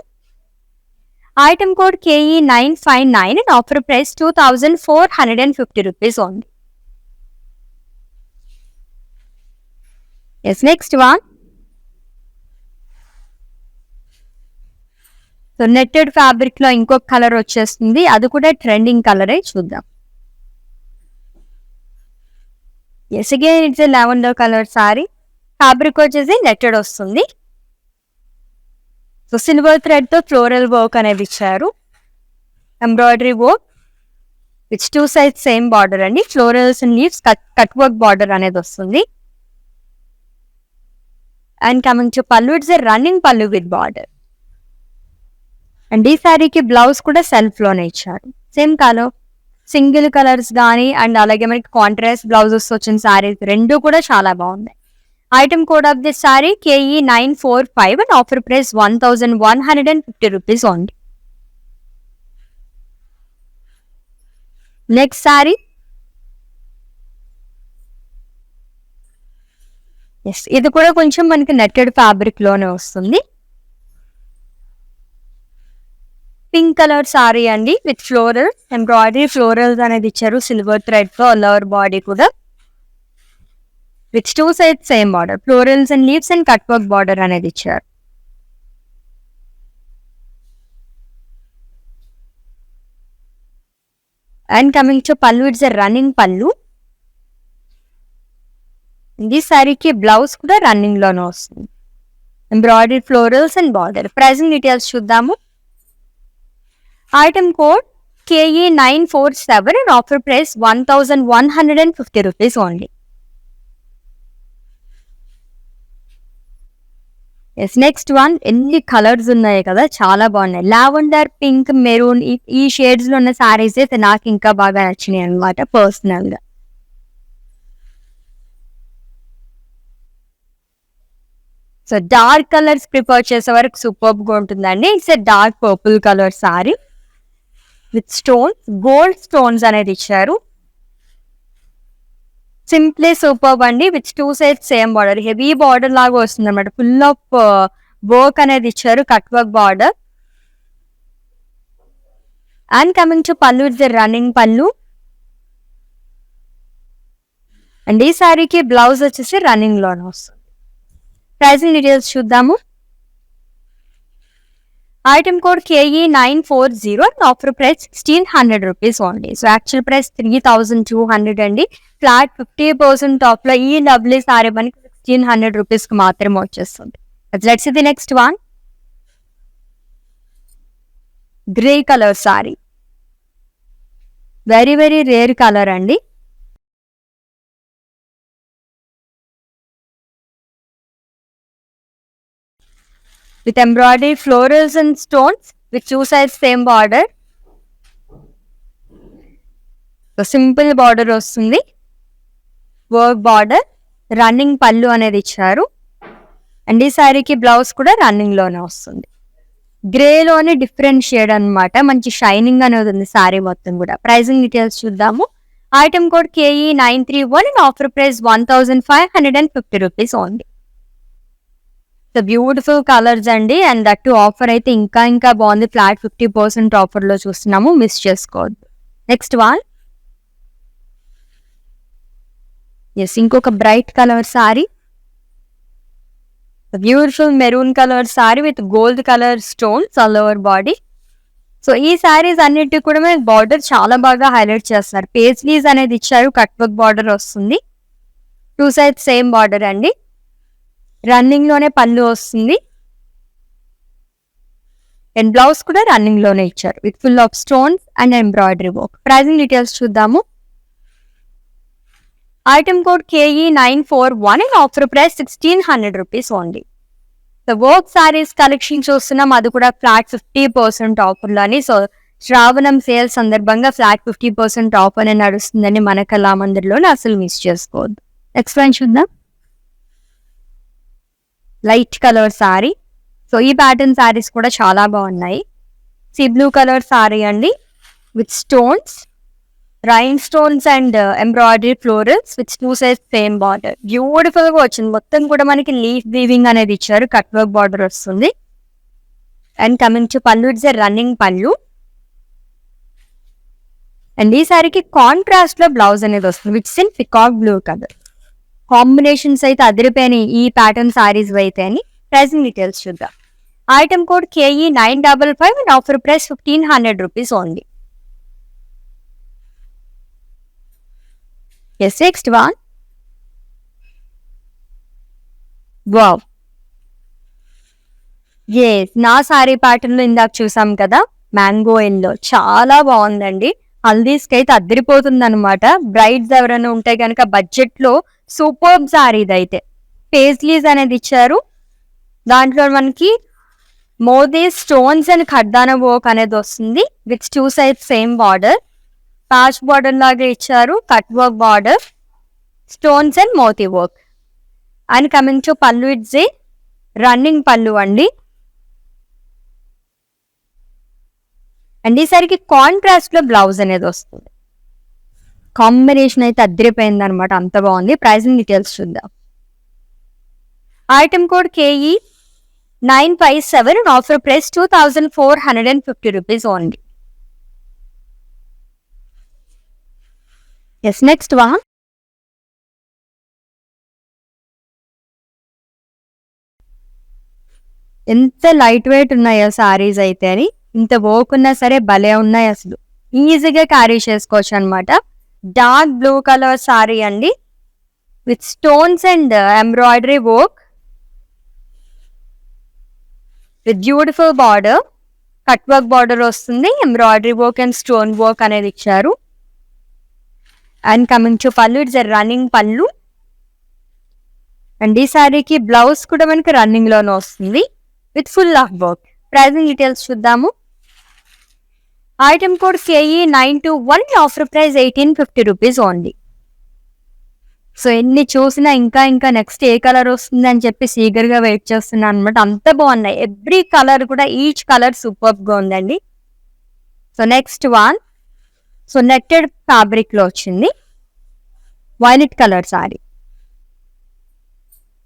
Speaker 1: Item code KE959 and offer price 2450 rupees only. Yes, next one. So netted fabric లో ఇంకొక కలర్ వచ్చేస్తుంది, అది కూడా ట్రెండింగ్ కలరే, చూద్దాం. Yes, again it's lavender colour sari. Fabric వచ్చేసి నెట్టెడ్ వస్తుంది. సో సిల్వర్ థ్రెడ్ తో ఫ్లోరల్ వర్క్ అనేది ఇచ్చారు, embroidery work with 2 sides same border అండి. Florals and leaves cut work border అనేది వస్తుంది. And coming to pallu, it's running pallu with border. And ఈ శారీకి బ్లౌజ్ కూడా సెల్ఫ్ లోనే ఇచ్చారు, సేమ్ కలర్, సింగిల్ కలర్స్ కానీ అండ్ అలాగే మనకి కాంట్రాస్ట్ బ్లౌజెస్ వచ్చిన శారీస్ రెండు కూడా చాలా బాగున్నాయి. Item code of this sari KE945 and offer price 1150 rupees only. Next sari, yes ఇది కూడా కొంచెం మనకి నెట్టెడ్ ఫ్యాబ్రిక్ లోనే వస్తుంది. పింక్ కలర్ సారీ అండి విత్ ఫ్లోరల్ ఎంబ్రాయిడరీ ఫ్లోరల్స్ అనేది ఇచ్చారు, సిల్వర్ థ్రెడ్ తో లోవర్ బాడీ కూడా with 2 sides same border, florals and leaves and cut work border అనేది ఇచ్చారు. And coming to pallu, it's running pallu. ఈ శారీకి బ్లౌజ్ కూడా రన్నింగ్ లోనే వస్తుంది, embroidery florals and border. Pricing details చూద్దాము. Item code KE947 and offer price 1150 rupees only. Yes, next one, ఎన్ని colours ఉన్నాయి కదా, చాలా బాగున్నాయి. లావెండర్, పింక్, మెరూన్ ఈ షేడ్స్ లో ఉన్న సారీస్ అయితే నాకు ఇంకా బాగా నచ్చినాయి అనమాట పర్సనల్ గా. సో డార్క్ కలర్స్ ప్రిఫర్ చేసే వరకు సూపర్ గా ఉంటుందండి. It's dark purple colour sari with stones, gold stones అనేది ఇచ్చారు. సింప్లీ సూపర్ అండి, with 2 sides same border, heavy border లాగా వస్తుంది అనమాట. ఫుల్ ఆఫ్ వర్క్ అనేది ఇచ్చారు, cut work border. And coming to pallu, it's running pallu. And ఈ సారీకి బ్లౌజ్ వచ్చేసి రన్నింగ్ లోనే వస్తుంది. ప్రైసింగ్ డీటెయిల్స్ చూద్దాము. Item code KE940 and offer price 1600 rupees only. So actual price 3200 అండి. ఫ్లాట్ 50% ఆఫ్ లో ఈ లవ్లీ సారీ మనకి 1600 rupees కి మాత్రమే వచ్చేస్తుంది. Let's see the next one. Grey colour sorry, very very rare colour అండి. With embroidery florals and stones with 2 sides same border. So simple border వస్తుంది, work border, running పల్లు అనేది ఇచ్చారు. అండ్ ఈ శారీకి బ్లౌజ్ కూడా రన్నింగ్ లోనే వస్తుంది. గ్రే లోనే డిఫరెంట్ షేడ్ అనమాట, మంచి షైనింగ్ అనేది ఉంది శారీ మొత్తం కూడా. ప్రైసింగ్ డీటెయిల్స్ చూద్దాము. Item code KE931 and offer price 1550 rupees only. Beautiful colours అండి, అండ్ దట్ ఆఫర్ అయితే ఇంకా బాగుంది. ఫ్లాట్ 50% ఆఫర్ లో చూస్తున్నాము, మిస్ చేసుకోవద్దు. నెక్స్ట్ వన్, ఎస్ ఇంకొక bright colour sorry, beautiful maroon colour sari with gold colour stones all over body. So ఈ సారీస్ అన్నిటి కూడా మనకి బార్డర్ చాలా బాగా హైలైట్ చేస్తున్నారు. పేజ్లీస్ అనేది ఇచ్చారు, కట్ వర్క్ బార్డర్ వస్తుంది, 2 sides సేమ్ బార్డర్ అండి. రన్నింగ్ లోనే పళ్ళు వస్తుంది అండ్ బ్లౌజ్ కూడా రన్నింగ్ లోనే ఇచ్చారు with full of stones and embroidery work. Pricing details చూద్దాము. Item code KE941 and offer price 1600 rupees only. So work saris collection చూస్తున్నాం, అది కూడా ఫ్లాట్ 50% ఆఫర్ లోని. సో శ్రావణం సేల్ సందర్భంగా ఫ్లాట్ 50% ఆఫర్ అని నడుస్తుందని మన కళామందిర్లోనే, అసలు మిస్ చేసుకోవద్దు. నెక్స్ట్ వన్ చూద్దాం. లైట్ కలర్ సారీ, సో ఈ ప్యాటర్న్ సారీస్ కూడా చాలా బాగున్నాయి. సీ బ్లూ కలర్ సారీ అండి with stones, rain stones and embroidery florals with 2 sides same border. Beautiful గా వచ్చింది, మొత్తం కూడా మనకి లీఫ్ వీవింగ్ అనేది ఇచ్చారు, కట్ వర్క్ బార్డర్ వస్తుంది. And coming to pallu, it's a running pallu. And ఈ సారీకి కాంట్రాస్ట్ లో బ్లౌజ్ అనేది వస్తుంది which in peacock blue colour. Combinations అయితే అదిరిపోయినాయి ఈ ప్యాటర్న్ సారీస్ అయితే అని. ప్రైసింగ్ డీటెయిల్స్ చూద్దాం. Item code KE 955 and offer price 1500 rupees only. Yes next one. Wow, నా సారీ ప్యాటర్న్ లో ఇందాక చూసాం కదా మ్యాంగో ఎల్లో, చాలా బాగుందండి. హల్దీస్కి అయితే అద్దరిపోతుంది అనమాట. బ్రైడ్స్ ఎవరైనా ఉంటే కనుక బడ్జెట్ లో సూపర్బ్ సారీ ఇదైతే. పేస్లీస్ అనేది ఇచ్చారు, దాంట్లో మనకి మోదీ స్టోన్స్ అండ్ ఖడ్దాన వర్క్ అనేది వస్తుంది with 2 sides same border. Patch border లాగా ఇచ్చారు, cut work border, stones and Moti work. And coming to pallu, it's a running pallu అండి. అండ్ ఈసారికి కాంట్రాస్ట్ లో బ్లౌజ్ అనేది వస్తుంది. కాంబినేషన్ అయితే అద్దరిపోయింది అనమాట, అంత బాగుంది. ప్రైసింగ్ డీటెయిల్స్ చూద్దాం. Item code KE 957 and offer price 2450 rupees only. Yes next one. ఎంత లైట్ వెయిట్ ఉన్నాయో సారీస్ అయితే అని. ఇంత వర్క్ ఉన్నా సరే భలే ఉన్నాయి, అసలు ఈజీగా క్యారీ చేసుకోవచ్చు అనమాట. డార్క్ బ్లూ కలర్ సారీ అండి with stones and embroidery work with beautiful border. Cut work border వస్తుంది, embroidery work and stone work అనేది ఇచ్చారు. And coming to pallu, it's a running pallu. And ఈ సారీకి బ్లౌజ్ కూడా మనకి రన్నింగ్ లోనే వస్తుంది with full of work. Pricing details చూద్దాము. Item code KE 921, offer price 1850 rupees only. So ఎన్ని చూసినా ఇంకా నెక్స్ట్ ఏ కలర్ వస్తుంది అని చెప్పి సీగర్ గా వెయిట్ చేస్తున్నాను అనమాట. అంత బాగున్నాయి, ఎవ్రీ కలర్ కూడా, ఈచ్ కలర్ సూపర్ గా ఉందండి. So next one. So netted fabric లో వచ్చింది violet colour sorry.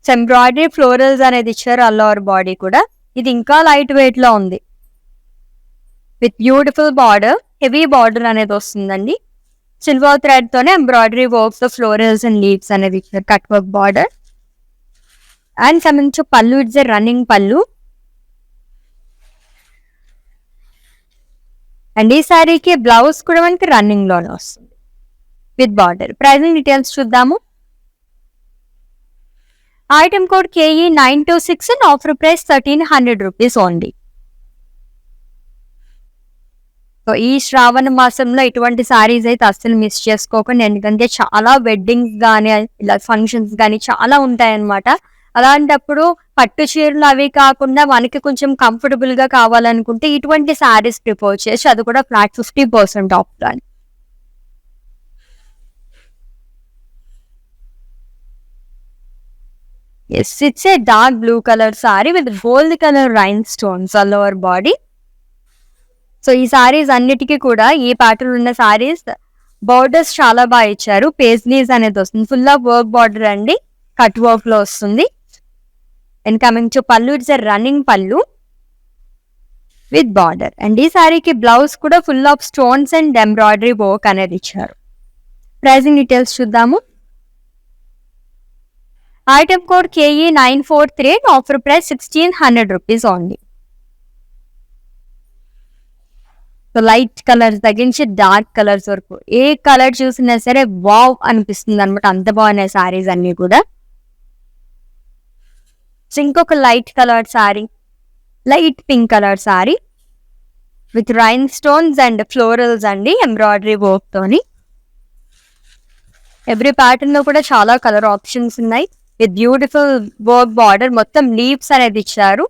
Speaker 1: Embroidery florals అనేది ఇచ్చారు ఆల్ ఓవర్ బాడీ కూడా. ఇది ఇంకా లైట్ వెయిట్ లో ఉంది with beautiful border, heavy border అనేది వస్తుందండి. సిల్వర్ థ్రెడ్ తోనే embroidery works, florals and leaves అనేది ఇచ్చారు, cut work border. And coming to pallu, it's a running pallu. And ఈ సారీకి బ్లౌజ్ కూడా మనకి రన్నింగ్ లోనే వస్తుంది విత్ బార్డర్. ప్రైసింగ్ డీటెయిల్స్ చూద్దాము. Item code KE 926 and offer price 1300 rupees only. So ఈ శ్రావణ మాసంలో ఇటువంటి సారీస్ అయితే అస్సలు మిస్ చేసుకోకండి, ఎందుకంటే చాలా వెడ్డింగ్స్ కానీ ఇలా ఫంక్షన్స్ కానీ చాలా ఉంటాయన్నమాట. అలాంటప్పుడు పట్టు చీరలు అవి కాకుండా మనకి కొంచెం కంఫర్టబుల్ గా కావాలనుకుంటే ఇటువంటి సారీస్ ప్రిఫర్ చేసి, అది కూడా ఫ్లాట్ 50% ఆఫ్ కానీ. Yes, it's a dark blue colour sari with gold colour rhinestones all over body. So ఈ సారీస్ అన్నిటికీ కూడా, ఈ ప్యాటర్న్ ఉన్న సారీస్ బార్డర్స్ చాలా బాగా ఇచ్చారు. పేజ్లీస్ అనేది వస్తుంది, ఫుల్ ఆఫ్ వర్క్ బార్డర్ అండి, కట్ వర్క్ లో వస్తుంది. And coming to pallu, it's a running pallu with border. And ఈ సారీకి బ్లౌజ్ కూడా full of stones and embroidery work అనేది ఇచ్చారు. ప్రైసింగ్ డీటెయిల్స్ చూద్దాము. Item code KE 943, offer price 1600 rupees only. So light colours తగ్గించి డార్క్ కలర్స్ వరకు ఏ కలర్ చూసినా సరే వావ్ అనిపిస్తుంది అనమాట, అంత బాగున్నాయి సారీస్ అన్ని కూడా. సో ఇంకొక light colour sari, light pink colour sari with rhinestones and florals అండి, ఎంబ్రాయిడరీ వర్క్ తోని. ఎవ్రీ ప్యాటర్న్ లో కూడా చాలా కలర్ ఆప్షన్స్ ఉన్నాయి విత్ బ్యూటిఫుల్ వర్క్ బార్డర్. మొత్తం లీవ్స్ అనేది ఇచ్చారు,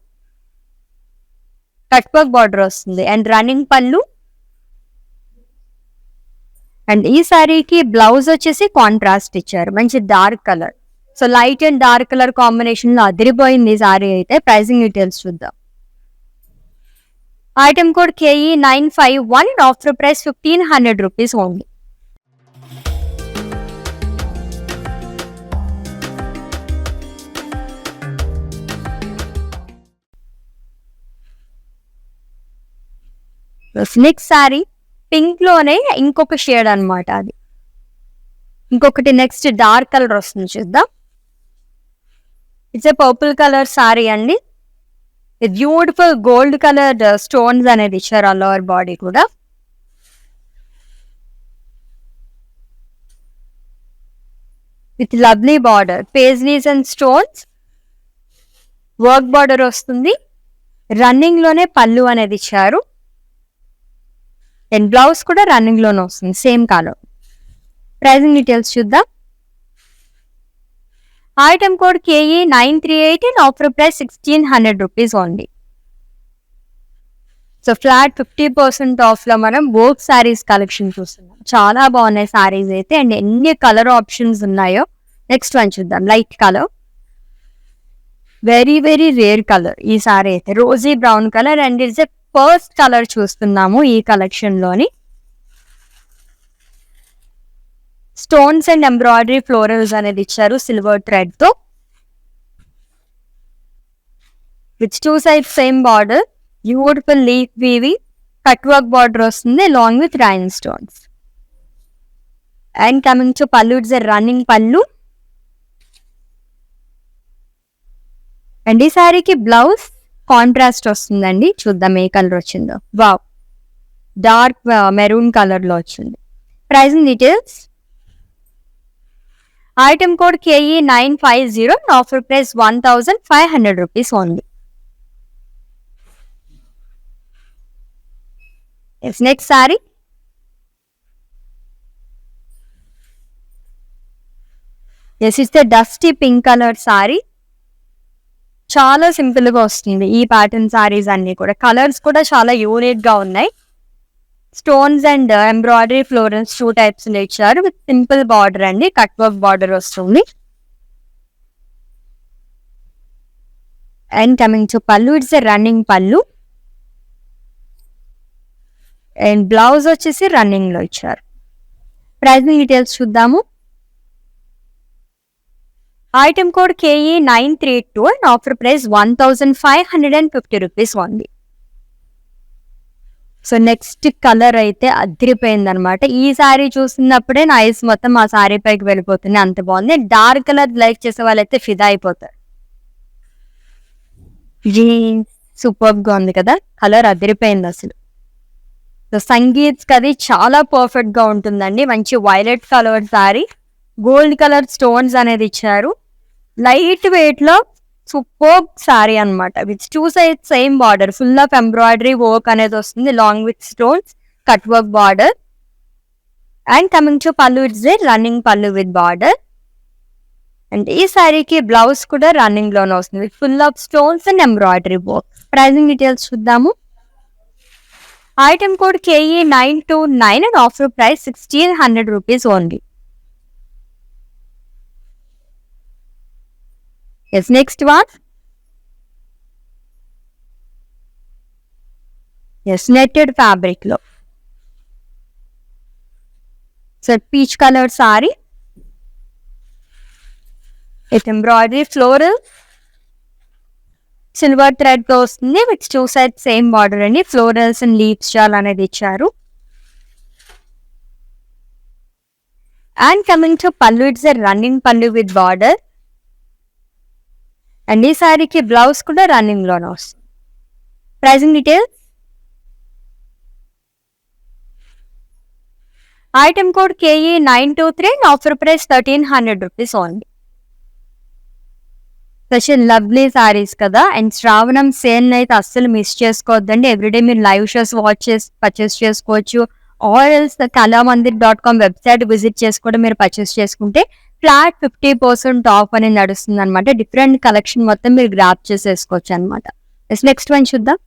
Speaker 1: కట్ వర్క్ బార్డర్ వస్తుంది. And running pallu. అండ్ ఈ సారీకి బ్లౌజ్ వచ్చేసి కాంట్రాస్ట్ ఇచ్చారు, మంచి dark colour. So light and dark colour combination లో అదిరిపోయింది ఈ సారీ అయితే. ప్రైసింగ్ డీటెయిల్స్ చూద్దాం. Item code KE 951, offer price 1500 rupees only. Next sari pink లోనే ఇంకొక షేడ్ అన్నమాట. అది ఇంకొకటి నెక్స్ట్ డార్క్ కలర్ వస్తుంది, చూద్దాం. It's A purple colour sari అండి. బ్యూటిఫుల్ గోల్డ్ కలర్ స్టోన్స్ అనేది ఇచ్చారు ఆల్ ఓవర్ బాడీ కూడా. With lovely border, paisleys and stones work border వస్తుంది. రన్నింగ్ లోనే పళ్ళు అనేది ఇచ్చారు అండ్ బ్లౌజ్ కూడా రన్నింగ్ లోనే వస్తుంది, సేమ్ కలర్. ప్రైజింగ్ డీటెయిల్స్ చూద్దాం. Item code KE 938 and offer price 1600 rupees only. So flat 50% of లో మనం వర్క్ శారీస్ కలెక్షన్ చూస్తున్నాం. చాలా బాగున్నాయి శారీస్ అయితే అండ్ ఎన్ని కలర్ ఆప్షన్స్ ఉన్నాయో. నెక్స్ట్ వన్ చూద్దాం, light colour, very very rare colour ఈ సారీ అయితే, Rosie brown colour and it's a first colour చూస్తున్నాము ఈ కలెక్షన్ లోని. స్టోన్స్ అండ్ ఎంబ్రాయిడరీ ఫ్లోరల్స్ అనేది ఇచ్చారు సిల్వర్ థ్రెడ్ తో, with 2 sides same border, beautiful leaf weaving, cut work border వస్తుంది along with rhinestones. And coming to pallu, it's a running pallu. And ఈ శారీకి blouse contrast వస్తుందండి, చూద్దాం ఏ కలర్ వచ్చిందో. వావ్, డార్క్ మెరూన్ కలర్ లో వచ్చింది. Pricing details. Item code KE 950 and offer price 1500 rupees only. Next sari it's dusty pink colour sari. చాలా simple గా వస్తుంది ఈ ప్యాటర్న్ శారీస్ అన్ని కూడా. కలర్స్ కూడా చాలా యూనిక్ గా ఉన్నాయి. Stones and embroidery florals 2 types ఇచ్చారు విత్ సింపుల్ బార్డర్ అండి, కట్ వర్క్ బార్డర్ వస్తుంది. And coming to pallu, it's a running pallu and blouse వచ్చేసి రన్నింగ్ లో ఇచ్చారు. ప్రైజింగ్ డీటెయిల్స్ చూద్దాము. Item code KE 932 and offer price 1550 rupees only. So next colour అయితే అదిరిపోయింది అనమాట. ఈ సారీ చూసినప్పుడే నా ఐస్ మొత్తం ఆ సారీ పైకి వెళ్ళిపోతుంది, అంత బాగుంది. డార్క్ కలర్ లైక్ చేసే వాళ్ళైతే ఫిదా అయిపోతారు. సూపర్ గా ఉంది కదా, కలర్ అదిరిపోయింది అసలు. సో సంగీత్ అది చాలా పర్ఫెక్ట్ గా ఉంటుందండి. మంచి violet colour sari, gold colour stones అనేది ఇచ్చారు. లైట్ వెయిట్ లో సూపర్ సారీ అనమాట. With 2 sides same border, full of embroidery work అనేది వస్తుంది long with stones, cut work border. And coming to pallu, it's a running pallu with border. And ఈ సారీకి blouse కూడా running లోనే వస్తుంది with full of stones and embroidery work. Pricing details చూద్దాము. Item code KE 929 and offer price 1600 rupees only. Yes, next one. Yes, netted fabric lo. So peach color saree. With embroidery floral. Silver thread తో వస్తుంది with 2 sides same border అండి. Florals and leaves చాలా అనేది ఇచ్చారు. And coming to pallu, it's a running pallu with border. And ఈ సారీకి blouse కూడా running లోనే వస్తుంది. Pricing details. Item code KE 923 and offer price 1300 rupees only. Such lovely saris కదా. అండ్ శ్రావణం సేల్ అయితే అస్సలు మిస్ చేసుకోవద్దండి. ఎవ్రీడే మీరు లైవ్ షోస్ వాచ్ చేసి పర్చేస్ చేసుకోవచ్చు. Or else kalamandir.com website visit చేసి కూడా మీరు పర్చేస్ చేసుకుంటే ఫ్లాట్ 50% ఆఫ్ అనేది నడుస్తుంది అనమాట. డిఫరెంట్ కలెక్షన్ మొత్తం మీరు గ్రాప్ చేసేసుకోవచ్చు అనమాట. నెక్స్ట్ వన్ చూద్దాం.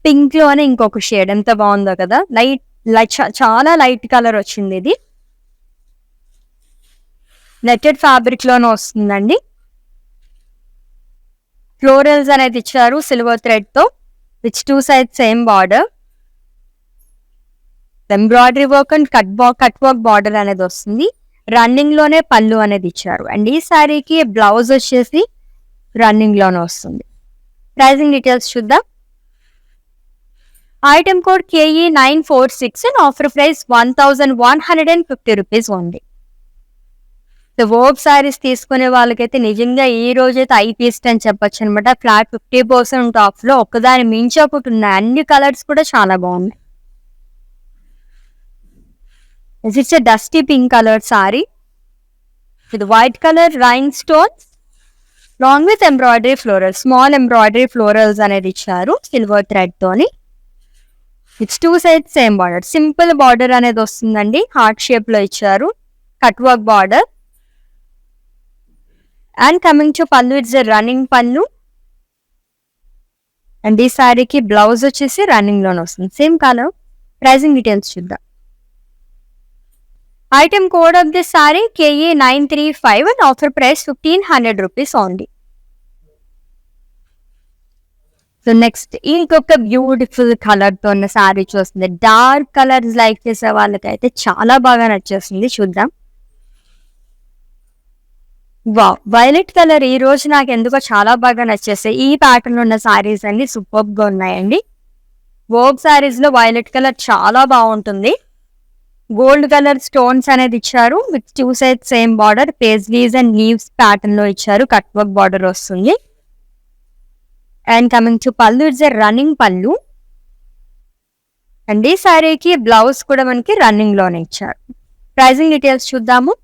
Speaker 1: పింక్ లోనే ఇంకొక షేడ్, ఎంత బాగుందో కదా. చాలా లైట్ కలర్ వచ్చింది. ఇది నెట్టెడ్ ఫ్యాబ్రిక్ లోనే వస్తుందండి. ఫ్లోరల్స్ అనేది ఇచ్చారు సిల్వర్ థ్రెడ్ తో with 2 sides same border. Embroidery work and cut work border అనేది వస్తుంది. రన్నింగ్ లోనే పళ్ళు అనేది ఇచ్చారు. అండ్ ఈ సారీకి బ్లౌజ్ వచ్చేసి రన్నింగ్ లోనే వస్తుంది. ప్రైజింగ్ డీటెయిల్స్ చూద్దాం. Item code KE946 and offer price 1150 rupees only. So work saris తీసుకునే వాళ్ళకైతే నిజంగా ఈ రోజైతే ఐపీఎస్ట్ అని చెప్పొచ్చు అనమాట. ఫ్లాట్ 50% ఆఫ్ లో ఒక్కదాని మించి ఒకటి ఉన్నాయి. అన్ని కలర్స్ కూడా చాలా బాగున్నాయి. It's dusty pink colour sari with white colour rain stones long with embroidery floral, small embroidery florals అనేది ఇచ్చారు సిల్వర్ థ్రెడ్ తోని. It's 2 sides same border, simple border అనేది వస్తుందండి. హార్ట్ షేప్ లో ఇచ్చారు, cut work border. And coming to pallu, it's running pallu. And ఈ సారీకి blouse వచ్చేసి రన్నింగ్ లోనే వస్తుంది, సేమ్ కలర్. ప్రైజింగ్ డీటెయిల్స్ చూద్దాం. Item code of this sorry KE935 and offer price 1500 rupees only. So next ఇంకొక బ్యూటిఫుల్ కలర్ తో ఉన్న సారీ చూస్తుంది. డార్క్ కలర్స్ లైక్ చేసే వాళ్ళకైతే చాలా బాగా నచ్చేస్తుంది. చూద్దాం. వావ్, వైలెట్ కలర్ ఈ రోజు నాకు ఎందుకో చాలా బాగా నచ్చేస్తాయి. ఈ ప్యాటర్న్ ఉన్న సారీస్ అన్ని సూపర్ గా ఉన్నాయండి. వర్క్ సారీస్ లో వైలెట్ కలర్ చాలా బాగుంటుంది. గోల్డ్ కలర్ స్టోన్స్ అనేది ఇచ్చారు with 2 sides same border, paisleys and leaves pattern లో ఇచ్చారు. కట్ వర్క్ బార్డర్ వస్తుంది. And coming to pallu, it's running pallu. And ఈ సారీకి బ్లౌజ్ కూడా మనకి రన్నింగ్ లోనే ఇచ్చారు. ప్రైజింగ్ డీటెయిల్స్ చూద్దాము.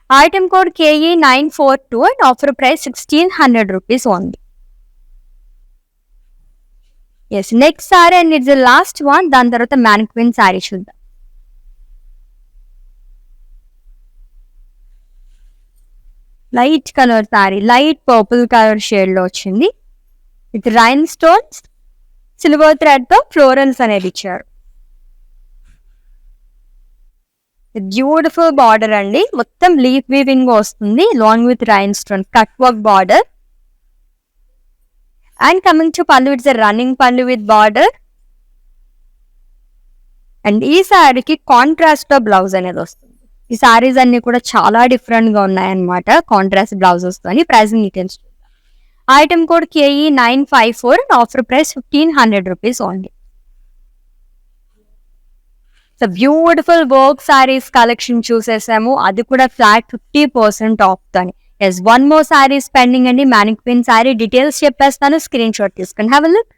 Speaker 1: Item code KE942 and offer price 1600 rupees only. Yes, next sari and it's last one. దాని తర్వాత మ్యానిక్విన్ సారీ చూద్దాం. Light colour sari, light purple colour shade లో వచ్చింది. With rain stones, silver thread తో ఫ్లోరల్స్ అనేది ఇచ్చారు. బ్యూటిఫుల్ బార్డర్ అండి, మొత్తం లీఫ్ వీవింగ్ వస్తుంది long with rain stone, cut work border. And coming to pallu, it's running pallu with border. And ఈ సారీకి కాంట్రాస్ట్ తో బ్లౌజ్ అనేది వస్తుంది. ఈ సారీస్ అన్ని కూడా చాలా డిఫరెంట్ గా ఉన్నాయన్నమాట కాంట్రాస్ట్ బ్లౌజెస్ తోని. ప్రైజింగ్ డీటెయిల్స్ చూద్దాం. Item code KE954 and offer price 1500 rupees only. So beautiful work saris collection చూసేసాము, అది కూడా ఫ్లాట్ 50% ఆఫ్ తోని. Yes, one more saris pending అండి. మ్యానిక్విన్ సారీ డీటెయిల్స్ చెప్పేస్తాను, స్క్రీన్ షాట్ తీసుకుని have a look.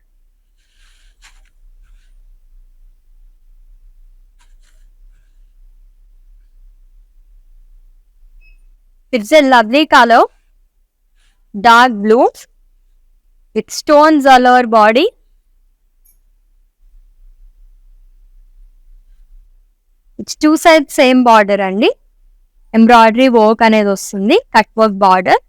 Speaker 1: It's a lovely colour, dark blue with stones all over body. It's 2 sides same border అండి. Embroidery work అనేది వస్తుంది, కట్ వర్క్ బార్డర్.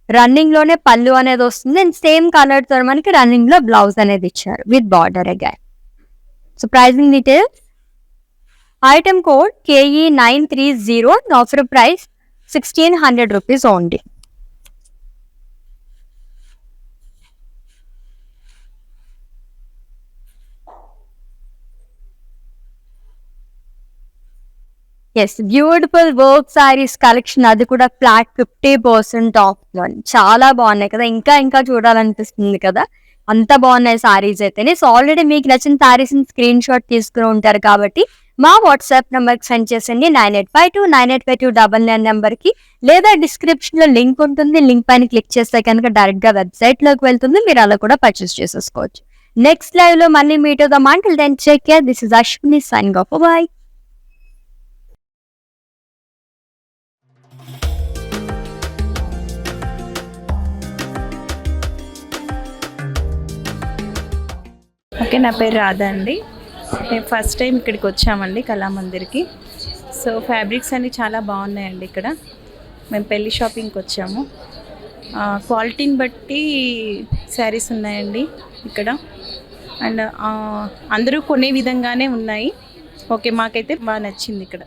Speaker 1: రన్నింగ్ లోనే పళ్ళు అనేది వస్తుంది. అండ్ సేమ్ కలర్ తో మనకి రన్నింగ్ లో బ్లౌజ్ అనేది ఇచ్చారు with border again. So pricing details. Item code KE930 and offer price 1600 rupees only. Yes, beautiful work saris collection, అది కూడా ఫ్లాట్ 50% ఆఫ్. చాలా బాగున్నాయి కదా, ఇంకా ఇంకా చూడాలనిపిస్తుంది కదా, అంత బాగున్నాయి సారీస్ అయితేనే. సో ఆల్రెడీ మీకు నచ్చిన సారీస్ స్క్రీన్ షాట్ తీసుకుని ఉంటారు కాబట్టి మా వాట్సాప్ నెంబర్కి సెండ్ చేసండి 9852985299 నెంబర్కి. లేదా డిస్క్రిప్షన్ లో లింక్ ఉంటుంది, లింక్ పైన క్లిక్ చేస్తే కనుక డైరెక్ట్ గా వెబ్సైట్ లోకి వెళ్తుంది, మీరు అలా కూడా పర్చేస్ చేసేసుకోవచ్చు. నెక్స్ట్ లైవ్ లో మళ్ళీ మీట్ అవుదాం. Until then take care. This is Ashwini signing off. Bye.
Speaker 2: Okay, నా పేరు రాధా అండి. మేము ఫస్ట్ టైం ఇక్కడికి వచ్చామండి కళామందిర్కి. సో ఫ్యాబ్రిక్స్ అన్నీ చాలా బాగున్నాయండి ఇక్కడ. మేము పెళ్ళి షాపింగ్కి వచ్చాము. క్వాలిటీని బట్టి శారీస్ ఉన్నాయండి ఇక్కడ. అండ్ అందరూ కొనే విధంగానే ఉన్నాయి. ఓకే, మాకైతే బాగా నచ్చింది ఇక్కడ.